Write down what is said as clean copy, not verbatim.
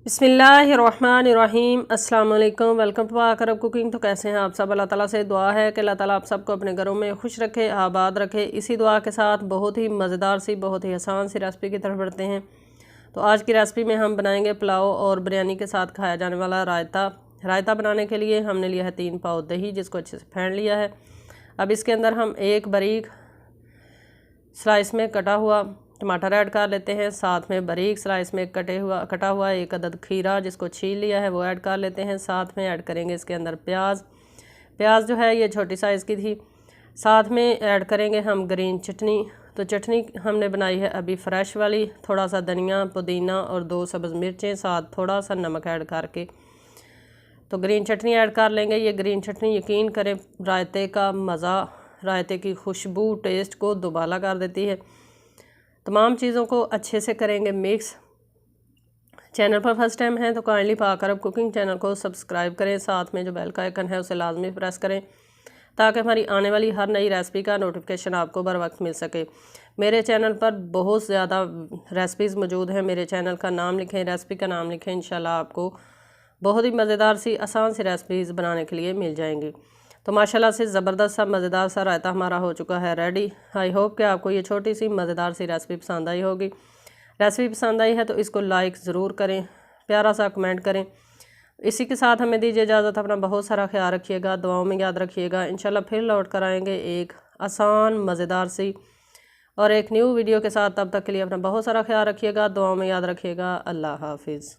बिस्मिल्लाहिर्रहमानिर्रहीम अस्सलाम वालेकुम। वेलकम टू पाक अरब कुकिंग। तो कैसे हैं आप सब? अल्लाह ताला से दुआ है कि अल्लाह ताला आप सबको अपने घरों में खुश रखे, आबाद रखे। इसी दुआ के साथ बहुत ही मज़ेदार सी, बहुत ही आसान सी रेसिपी की तरफ बढ़ते हैं। तो आज की रेसिपी में हम बनाएंगे पुलाव और बिरयानी के साथ खाया जाने वाला रायता। रायता बनाने के लिए हमने लिया है 3 पाव दही, जिसको अच्छे से फेंट लिया है। अब इसके अंदर हम एक बारीक स्लाइस में कटा हुआ टमाटर ऐड कर लेते हैं। साथ में बारीक स्लाइस में कटा हुआ एक अदद खीरा जिसको छील लिया है वो ऐड कर लेते हैं। साथ में ऐड करेंगे इसके अंदर प्याज जो है ये छोटी साइज़ की थी। साथ में ऐड करेंगे हम ग्रीन चटनी। तो चटनी हमने बनाई है अभी फ्रेश वाली, थोड़ा सा धनिया, पुदीना और 2 सब्ज़ मिर्चें, साथ थोड़ा सा नमक ऐड करके तो ग्रीन चटनी ऐड कर लेंगे। ये ग्रीन चटनी यकीन करें रायते का मज़ा, रायते की खुशबू, टेस्ट को दुबाला कर देती है। तमाम चीज़ों को अच्छे से करेंगे मिक्स। चैनल पर फर्स्ट टाइम है तो काइंडली पाक अरब कुकिंग चैनल को सब्सक्राइब करें। साथ में जो बेल का आइकन है उसे लाजमी प्रेस करें ताकि हमारी आने वाली हर नई रेसिपी का नोटिफिकेशन आपको बर वक्त मिल सके। मेरे चैनल पर बहुत ज़्यादा रेसिपीज़ मौजूद हैं। मेरे चैनल का नाम लिखें, रेसिपी का नाम लिखें, इंशाल्लाह आपको बहुत ही मज़ेदार सी, आसान सी रेसिपीज़ बनाने के लिए मिल जाएंगी। तो माशाल्लाह से ज़बरदस्त सा मज़ेदार सा रायता हमारा हो चुका है रेडी। आई होप कि आपको ये छोटी सी मज़ेदार सी रेसिपी पसंद आई होगी। रेसिपी पसंद आई है तो इसको लाइक ज़रूर करें, प्यारा सा कमेंट करें। इसी के साथ हमें दीजिए इजाज़त। अपना बहुत सारा ख्याल रखिएगा, दुआओं में याद रखिएगा। इंशाल्लाह फिर लौट कर आएँगे एक आसान मज़ेदार सी और एक न्यू वीडियो के साथ। तब तक के लिए अपना बहुत सारा ख्याल रखिएगा, दुआओं में याद रखिएगा। अल्लाह हाफिज़।